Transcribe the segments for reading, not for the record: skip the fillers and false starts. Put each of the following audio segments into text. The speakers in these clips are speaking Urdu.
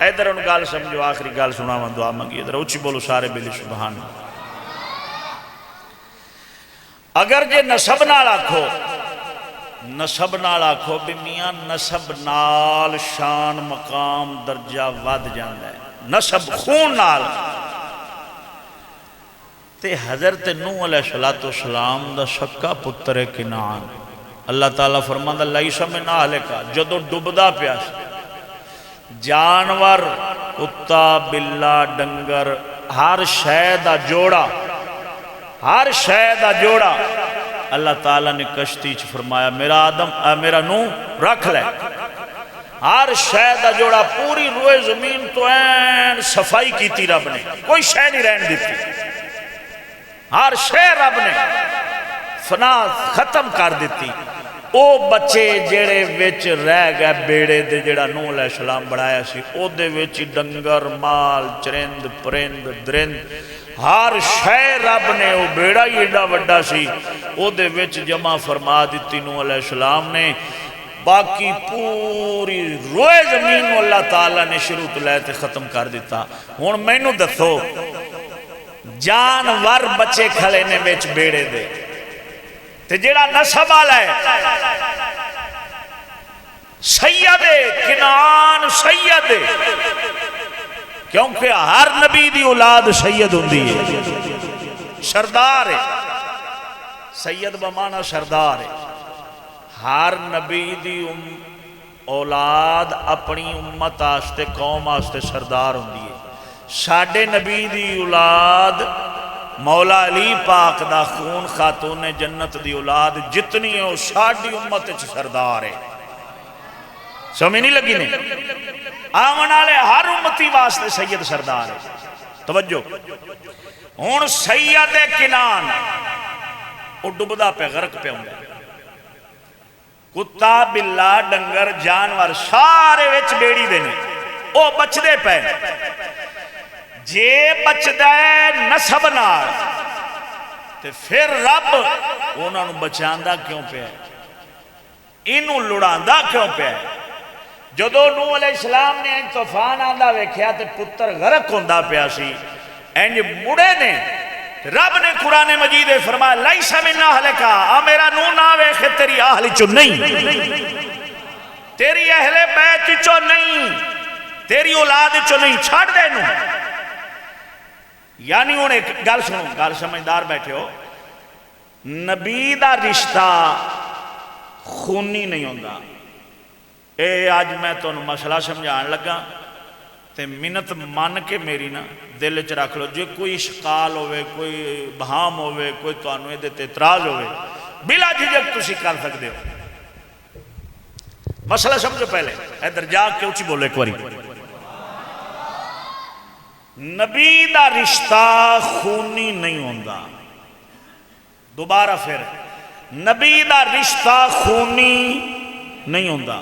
ادھر ان گال سمجھو، آخری گال سناواں دعا منگی، ادھر اچھی بولو سارے بلی سبحان اللہ۔ اگر جے نسب نال آکھو، نسب نال آکھو بھی میاں نسب نال شان مقام درجہ ود جاندا ہے، نسب خون نال تے حضرت نوح علیہ السلام دا سکا پتر کنعان، اللہ تعالیٰ فرماندا لیس من اہلک، جدو ڈبدا پیا جانور کتا بلا ڈنگر ہر شے دا جوڑا، ہر شے دا جوڑا اللہ تعالیٰ نے کشتی چ فرمایا میرا آدم میرا نوح رکھ لے، ہر شے دا جوڑا، پوری روئے زمین تو این صفائی کیتی رب نے، کوئی شے نہیں رہن دیتی، ہر شے رب نے فنا ختم کر دیتی۔ او بچے جڑے وچ رہ گئے بیڑے دے جڑا نوح علیہ السلام بڑھایا سی، او دے وچ ڈنگر مال چرند پرند درند ہر شے رب نے، او بیڑا ہی ایڈا وڈا سی او دے وچ جمع فرما دیتی نوح علیہ السلام نے، باقی پوری روئے زمین اللہ تعالیٰ نے شروع تو لے تے ختم کر دیتا۔ ہن مینوں دسو جانور بچے کھلے نے وچ بیڑے دے تے جڑا نسب والا ہے سید کنعان، سید کیونکہ ہر نبی دی اولاد سید ہوندی ہے، سردار ہے، سید بمانا سردار ہے، ہر نبی دی اولاد اپنی امت آستے قوم آستے سردار ہوندی ہے۔ ساڈے نبی دی اولاد مولا علی پاک دا خون خاتون جنت دی اولاد جتنی ہے وہ ساڑی امت سردار ہے، سمجھ نہیں لگی نہیں؟ آمن والے ہر امتی واسطے سید سردار ہے۔ توجہ ہن سید کنعان وہ ڈبدا پہ غرق پہ ہوں، کتا بلا ڈنگر جانور سارے وچ بیڑی دینے، وہ بچدے پہ جے بچدا ہے نسب نال تے پھر رب انہاں نوں بچاندا کیوں پیا ہے، اینوں لڑاندا کیوں پیا ہے؟ جدو نوح علیہ السلام نے طوفان آندا ویکھیا تے پتر غرق ہوندا پیا سی، انج مڑے نے رب نے قرآن مجید فرمایا لیس من اہلک، آ میرا نوح نہ ویکھے تیری اہل چوں نہیں، تیری اہل بیت چوں نہیں، تیری اولاد چوں نہیں، چھڑ دے نو۔ یعنی ہوں ایک گل سنو، گل سمجھدار بیٹھے ہو، نبی دا رشتہ خونی نہیں ہوندا۔ اے آج میں تو مسئلہ سمجھان لگا تے منت مان کے میری نا دل چ رکھ لو، جو کوئی اشکال ہوئے، کوئی بہام ہوئے، کوئی تانوں دے تے اعتراض ہوئے، بلا جھجک تسی کر سکتے ہو۔ مسئلہ سمجھو پہلے، ادھر جا کے اونچی بولو ایک باری، نبی دا رشتہ خونی نہیں ہوندا۔ دوبارہ پھر نبی دا رشتہ خونی نہیں ہوندا۔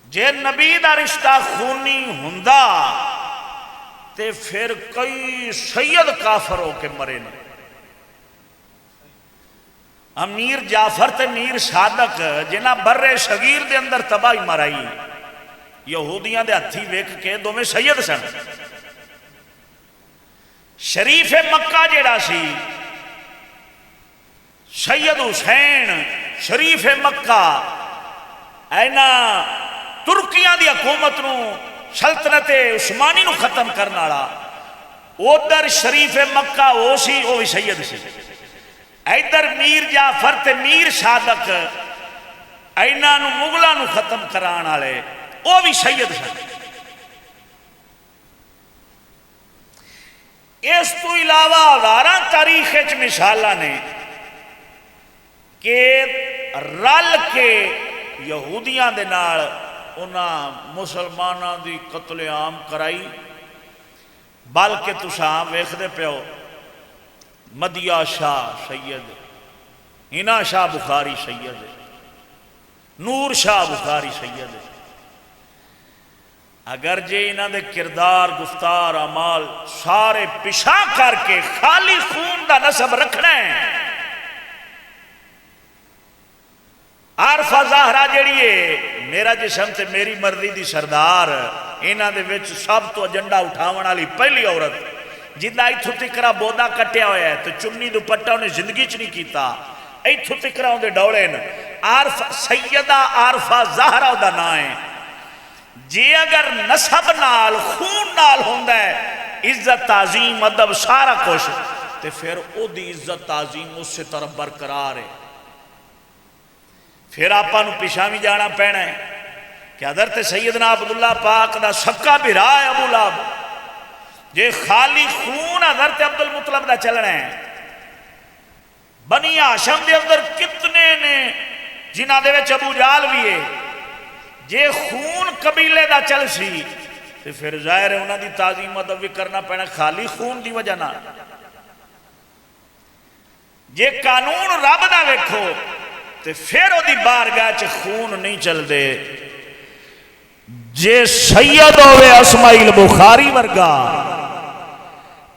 جے نبی دا رشتہ خونی ہوندا تے پھر کئی سید کافر ہو کے مرے نے۔ امیر جعفر تے میر صادق جنہ بر صغیر دے اندر تباہی مرائی، یہودیاں دے ہتھی ویکھ کے دوویں سید سن۔ شریف مکہ جیڑا سی سید حسین شریف مکہ اینا ترکیاں دی حکومت نو سلطنت عثمانی نو ختم کرنے والا، ادھر شریف مکہ وہ سی، وہ بھی سید سی، ادھر میر جعفر تے میر صادق اینا نو مغلاں نو ختم کران والے وہ بھی سید سن۔ اس تو علاوہ ہزاراں تاریخ وچ مثالاں نے کہ رل کے یہودیاں دے نال انہاں مسلماناں دی قتل عام کرائی، بلکہ تساں ویکھدے پیو مدیہ شاہ سید، ہنا شاہ بخاری سید، نور شاہ بخاری سید، اگر جے انہاں دے کردار گفتار اعمال سارے پیشا کر کے خالی خون دا نسب رکھنا ہے، عارفہ زہرا جڑی ہے میرا جسم تے میری مرضی دی سردار انہاں دے وچ سب تو ایجنڈا اٹھاون والی پہلی عورت جنہ ایتھوں تکرا بودا کٹیا ہوا ہے تو چنی دوپٹا انہیں زندگی چ نہیں کیتا ایتھوں تکرا اندے ڈولے سیدہ عارفہ زہرا دا نام ہے جی اگر نسب نال خون نال ہوندا ہے عزت تعظیم ادب سارا کچھ تے پھر او دی عزت تعظیم اس سے طرف برقرار ہے پھر آپا نو پیشاں بھی جانا پینا ہے کہ حضرت سیدنا عبداللہ پاک دا سکا بھرا ہے ابو لہب جے خالی خون حضرت عبدالمطلب دا چلنا ہے بنی ہاشم دے اندر کتنے نے جنہ دے وچ ابو جال بھی ہے جے خون قبیلے دا چل سی تو پھر ظاہر ہے انہاں دی تعظیم ادب بھی کرنا پینا خالی خون دی وجہ نہ جے قانون رب دا ویکھو تے پھر او دی بارگاہ چ خون نہیں چل دے جے سید ہوئے اسماعیل بخاری ورگا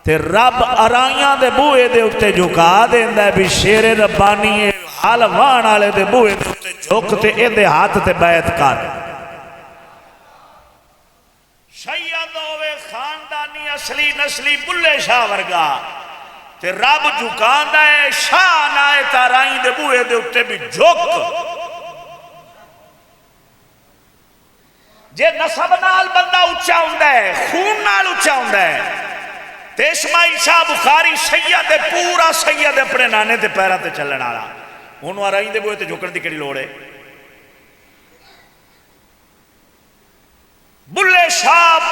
تے رب ارائیاں دے بوئے دے اتے جھکا دیندا ہے بھی شیر ربانی حال وان والے دے بوئے دے اتے جھک تے اے دے ہاتھ تے بیعت کر سید ہوئے خاندانی اصلی نسلی بلے شاہ ورگا تے رب جھکاندا ہے شاہ نائے تارائیں دے بوئے دے اتے بھی جھک جے نسب نال بندہ اچھا ہوندا ہے خون نال اچھا ہوندا ہے تے اسماعیل شاہ بخاری سید پورا سید اپنے نانے تے پیرا تے چلن والا انہوں آرائیں دے بوئے تے جھکن دی کڑی لوڑ ہے بلے شاہ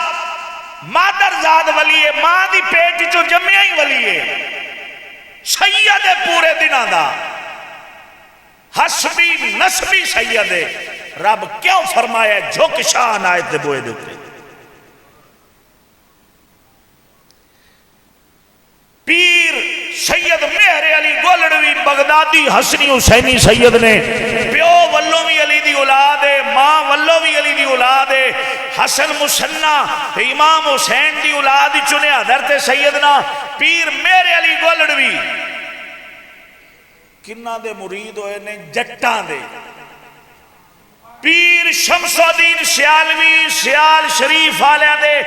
مادر زاد ولی ہے ماں دی پیٹ جو جمعی ہی ولی ہے سید پورے دنہ دا حسبی نسبی سید رب کیوں فرمایا جھک شاہ نائت دے بوئے دیتے پیر سید مہر علی گولڑوی بغدادی حسنی حسینی سید نے پیو ولوی علی دی اولاد ہے ماں ولوی علی دی اولاد ہے حسن مسنہ امام حسین دی اولاد چنے حضرت سیدنا پیر مہر علی گولڑوی کنہ دے مرید ہوئے نے جٹاں دے پیر شمس الدین سیالوی سیال شریف آلیا دے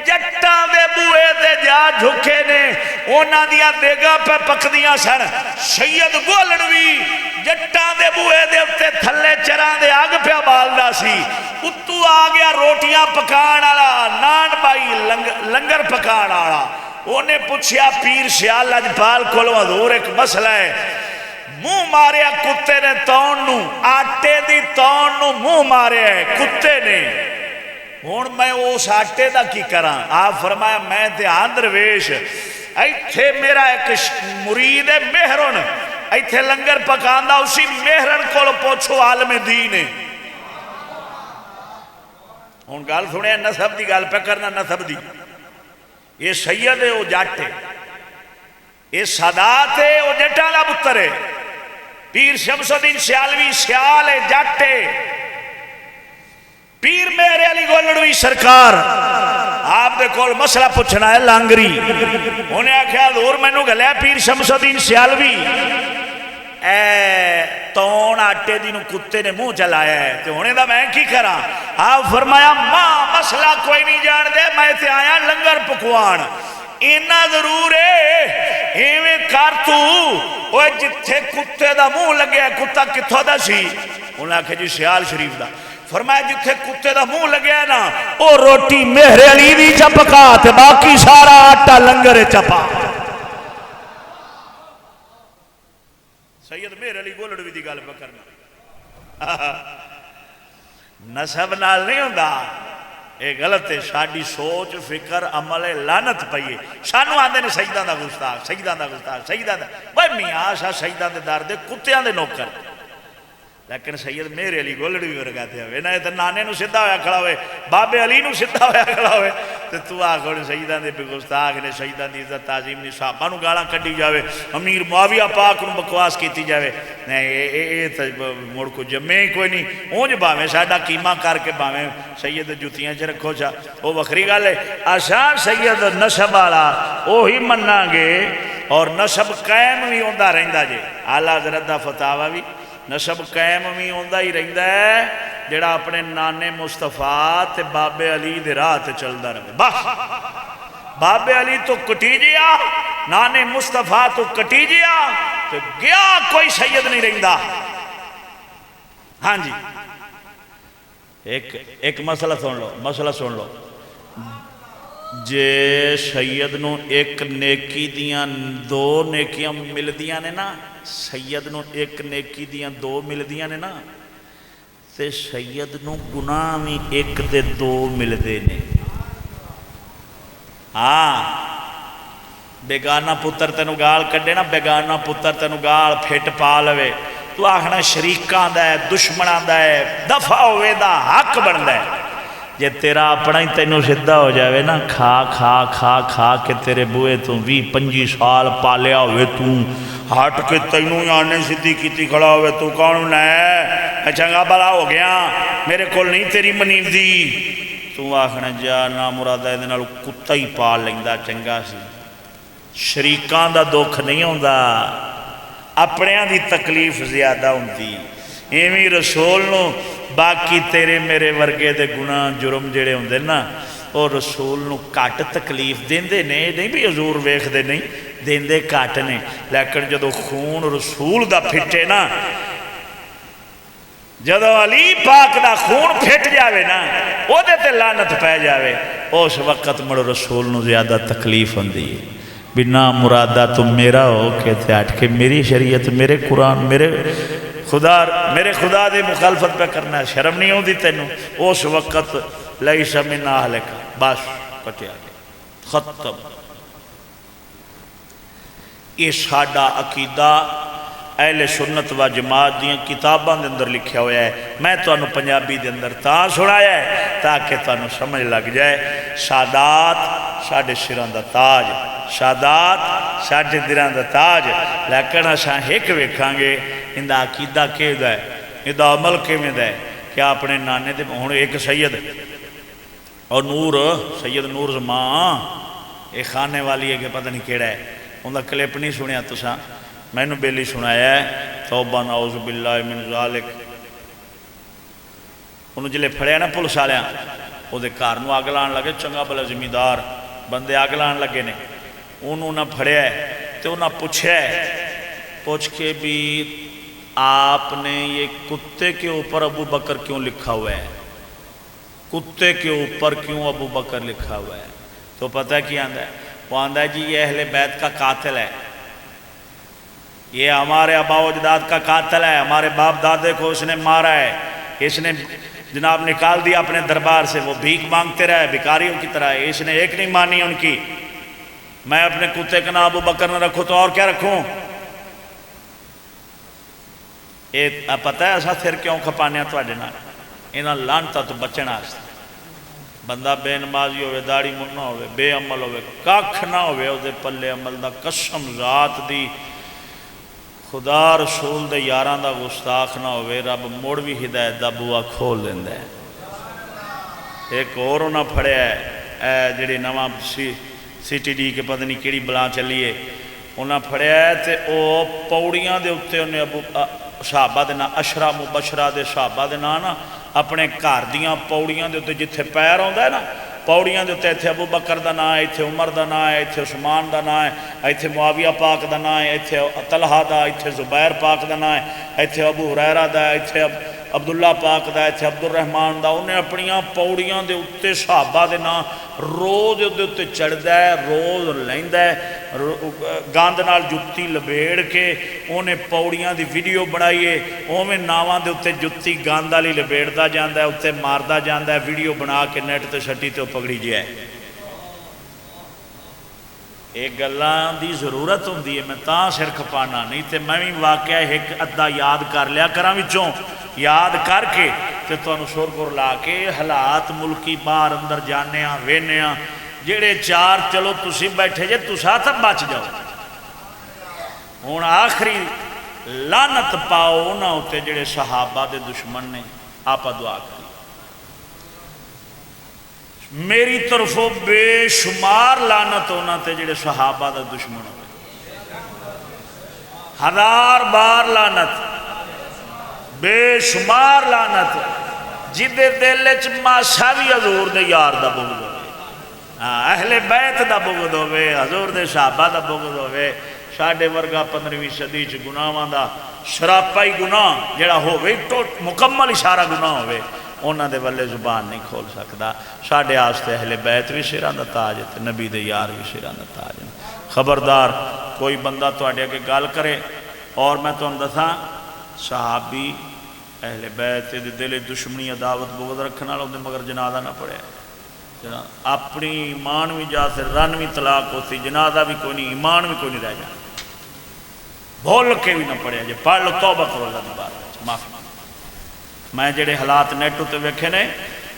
جٹاں دے بوئے دے جا جھکے نے اونا دیا دیگا پہ پکدیاں سن سید گولڑوی جٹاں دے بوئے دے اپتے تھلے چران دے آگ پہ بالدہ سی اتو آگیا روٹیاں پکان آلا نان بائی لنگر پکان آلا انہیں پوچھیا پیر سیال لجپال کولو حضور ایک مسئلہ ہے منہ ماریا کتے نے تون نو آٹے دی تون نو منہ ماریا ہے کتے نے ہون میں اس آٹے دا کی کران آپ فرمایا میں دھیان درویش ایتھے میرا ایک مرید ہے مہرن ایتھے لنگر پکاندہ اسی مہرن کو پوچھو عالم دین ہے ہون گال سنے نصب دی گال پہ کرنا نصب دی یہ سید ہے وہ جاٹے یہ سادات ہے وہ جٹالا بتر ہے پیر شمس الدین سیالوی سیال ہے جاٹے پیر میرے علی گولڑوی سرکار آپ دے کول مسئلہ پوچھنا ہے لانگری انہیں آکھیا دور میں نو گلیا پیر شمس الدین سیالوی اے تون آٹے دی نو کتے نے منہ چلایا ہے تو ہونے دا میں کی کرا آپ فرمایا ماں مسئلہ کوئی نہیں جان دے میں تے آیا لنگر پکوان اینا ضرور ہے ایویں کارتو وہ جتھے کتے دا منہ لگیا ہے کتا کتھو دا سی انہوں نے کہا جی سیال شریف دا فرمایا جتھے کتے دا منہ لگیا نا او روٹی مہر علی دی چپکا تے باقی سارا آٹا لنگر چپا سید مہر علی گولڑوی دی گل پہ کرنا نسب نال نہیں ہوندا اے غلط ہے ساڈی سوچ فکر عمل لعنت پئیے سانو آندے نے سجدہ دا گستاخ سجدہ دا گستاخ سجدہ دا بھائی میاں سا سجدہ دے دار دے کتیاں دے نوکر لیکن سید میرے علی گولڑوی ورگاتے ہوئے نہ تو نانے نو سدھا ہویا کھڑا ہوئے بابے علی نو سدھا ہویا کھڑا ہوئے تو آکھو سجدہ دے گستاخ نے سجدہ دی عزت تعظیم نے صحابہ نو گالاں کڈی جاوے امیر معاویہ پاک نو بکواس کیتی جاوے نہیں مڑ کو جمعے کوئی نہیں اونج باویں ساڈا قیمہ کر کے باویں سید جتیاں چ رکھو چا وہ وکھری گل ہے آسان سید نسب والا وہی مننا گے اور نسب قائم بھی ہوندا رہندا جے اعلیٰ حضرت دا فتاوی بھی نسب قائم بھی ہوندا ہی رہندا ہے جڑا اپنے نانے مصطفیٰ تے بابے علی دے راہ تے چلدا رہے بس بابے علی تو کٹی جیا نانے مصطفیٰ تو کٹی جیا تو گیا کوئی سید نہیں رہندا ہاں جی ایک مسئلہ سن لو جے سید نو ایک نیکی دیاں دو نیکیاں مل دیاں نے نا سید نو ایک نیکی دیاں دو مل دیاں نے نا تے سید نو گناہ بھی ایک دے دو مل دے نے ہاں بیگانہ پتر تینو گال کڈے نا بیگانہ پتر تینو گال پھٹ پا لوے تو آخنا شریکاں دا ہے دشمناں دا ہے دفع ہوئے دا حق بن ہے جے تیرا اپنا ہی تینو سدھا ہو جاوے نا کھا کھا کھا کھا کے تیرے بوئے تو 20-25 سال پالیا ہوئے تو ہٹ کے تینو آنے سدھی کیتی کھڑا ہوئے تو کون ہے چنگا بلا ہو گیا میرے کول نہیں تیری منیب دی تو آخنا جا نا مرادہ دے کتا ہی پال لیندا چنگا سی شریکاں دا دکھ نہیں ہوندا اپنیاں دی تکلیف زیادہ ہوندی ایویں رسول نو باقی تیرے میرے ورگے دے گناہ جرم جڑے ہوندے نا اور رسول نو کٹ تکلیف دیندے نہیں بھی حضور ویکھ دے نہیں دیندے کٹ نے لیکن جدو خون رسول دا پھٹے نا جدو علی پاک دا خون پھٹ جاوے نا او دے تے لعنت پہ جاوے اس وقت مڑ رسول نو زیادہ تکلیف ہوندی ہے بنا مرادہ تم میرا ہو کے تے ہٹ کے میری شریعت میرے قرآن میرے خدا دے مخالفت پہ کرنا ہے شرم نہیں ہوندی تینوں اس وقت لیس من اہلک بس کٹیا گیا ختم یہ ساڈا عقیدہ اہل سنت و جماعت دیاں کتاباں دے اندر لکھیا ہوا ہے میں تانوں پنجابی دے اندر تاں سنایا ہے تاکہ تانوں سمجھ لگ جائے سادات ساڈے سراں دا تاج سادات ساڈے دلاں دا تاج لیکن اساں ایک ویکھاں گے اندا عقیدہ کہ دا ہے اندا عمل کیویں دا ہے کیا اپنے نانے دے ہن ایک سید اور سید نور زمان یہ کھانے والی ہے کہ پتہ نہیں کیڑا ہے اندا کلپ نہیں سنیا تساں میں نے بیلی سنایا ہے توبہ نعوذ باللہ من ذالک انہوں جلے پھڑیا نا پولیس والیاں وہ دے کار نو اگ لان لگے چنگا بھلا زمیندار بندے اگ لان لگے نے انہوں نے پھڑیا ہے تو انہوں نے پوچھ کے بھی آپ نے یہ کتے کے اوپر ابو بکر کیوں لکھا ہوا ہے کتے کے اوپر کیوں ابو بکر لکھا ہوا ہے تو پتہ ہے کیا آندہ ہے وہ آندہ ہے جی یہ اہل بیت کا قاتل ہے یہ ہمارے آبا و اجداد کا قاتل ہے ہمارے باپ دادے کو اس نے مارا ہے اس نے جناب نکال دیا اپنے دربار سے وہ بھیک مانگتے رہے بھکاریوں کی طرح اس نے ایک نہیں مانی ان کی میں اپنے کتے کا نام ابو بکر نہ رکھوں تو اور کیا رکھوں پتہ ہے ایسا پھر کیوں کھپانے تو اڈے نہ انہاں لانتا تو بچنا بندہ بے نمازی ہوئے داڑھی منہ ہوئے بے عمل ہوئے کاکھ نہ ہوئے او دے پلے عمل دا قسم ذات دی خدا رسول دے یاران دا گستاخ نہ ہوئے رب موڑ بھی ہدایت دا بوا کھول دیندہ ہے ایک اور انہاں پھڑیا ہے جڑی نواں سی ٹی ڈی کے پتہ نہیں کیڑی بلان چلیے انہاں پھڑیا ہے تے او پوڑیاں دے اتے انہیں صحابہ دے نا اشرا مبشرہ دے صحابہ دے نا اپنے گھر دیاں پوڑیاں دے اتے جتھے پیر ہوندا ہے نا پوڑیاں دے اتے ایتھے ابو بکر دا نام ہے ایتھے عمر دا نام ہے ایتھے عثمان دا نام ہے ایتھے معاویہ پاک دا نام ہے ایتھے طلحہ دا ایتھے زبیر پاک دا نام ہے ایتھے ابو ہریرہ دا ایتھے عبداللہ پاک دا ایتھے عبدالرحمن دا انہیں اپنیاں پوڑیاں دے اتے صحابہ دے نام روز دے اتے چڑھ دا ہے روز لیندہ ہے گاند نال جتی لبیڑ کے انہیں پوڑیاں دی ویڈیو بنائیے اوہ ناواں دے اتے جتی گاندہ لی لبیڑ دا جاندہ ہے اتے ماردہ جاندہ ہے ویڈیو بنا کے نیٹ تے سٹی تے پکڑی جائے ایک گلان دی ضرورت ہوندی ہے میں تاں سر کھپانا نہیں تے میں بھی واقعہ ایک ادھا یاد کر لیا کراں وچوں یاد کر کے تے تو انشور کو لا کے حالات ملکی باہر اندر جانے ہاں وینے ہاں جڑے چار چلو تسی بیٹھے جے تسا تب بچ جاؤ ہون آخری لعنت پاؤ نہ ہوتے جڑے صحابہ دے دشمن نے آپا دعا کری میری طرفوں بے شمار لعنت ہونا تے جڑے صحابہ دا دشمن ہوئے 1000 بار لعنت بے شمار لعنت جدے دل چ ماسا بھی حضور دے یار دا بغض ہوئے، اہل بیت دا بغض ہوئے، حضور دے صحابہ دا بغض ہوئے، ساڈے ورگا 15ویں صدی چ گناہاں دا شراپائی گناہ جڑا ہوئے تو مکمل اشارہ گناہ ہوئے، انہاں دے والے زبان نہیں کھول سکتا۔ ساڈے واسطے اہل بیت بھی سراں دا تاج ہے، نبی دے یار بھی سراں دا تاج ہے۔ خبردار کوئی بندہ تواڈے اگے گل کرے اور میں تانوں دساں صحابی اہل بیت دے دل دشمنی عداوت بغض رکھن والا اودے مگر جنازہ نہ پڑھیا، جناب اپنی ایمان بھی جا سے 93 طلاق ہوتی، جنازہ بھی کوئی نہیں، ایمان بھی کوئی نہیں رہ جانا، بھول کے بھی نہ پڑھیا جے، پڑھ لو توبہ کرو اللہ دی بارگاہ معافی۔ میں جڑے حالات نیٹ تے ویکھے نے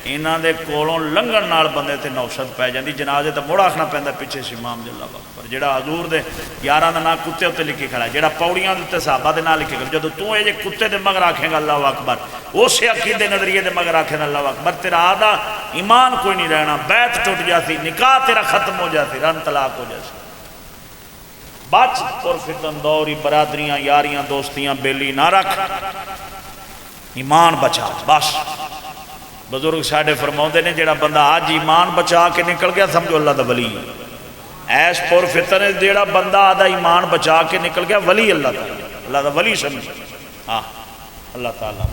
انہاں دے کولوں لنگھن نال بندے تے نوشت پی جاندی، جنازے تے مڑ آکھنا پیندا پیچھے سے امام جی اللہ اکبر، جڑا حضور دے یاراں دا نام کتے تے لکھی کھڑا ہے، جڑا پوڑیاں دے تے صحابہ دے نام لکھے کھڑا، جدوں تو اے جے کتے دے مگر آکھے گا اللہ اکبر، اس عقیدے نظریے دے مگر آکھے گا اللہ اکبر، تیرا آدھا ایمان کوئی نہیں رہنا، بیت ٹوٹ جاتی، نکاح تیرا ختم ہو جاتی، رن طلاق ہو جاتی۔ بچ پرفتن دوری برادریاں یاریاں دوستیاں بیلی نہ رکھ، ایمان بچا بس۔ بزرگ ساڈے فرماؤندے نے جڑا بندہ آج ایمان بچا کے نکل گیا سمجھو اللہ دا ولی ہے، ایس پر فتن ہے جڑا بندہ آدھا ایمان بچا کے نکل گیا ولی اللہ دا ولی سمجھو۔ اللہ تعالیٰ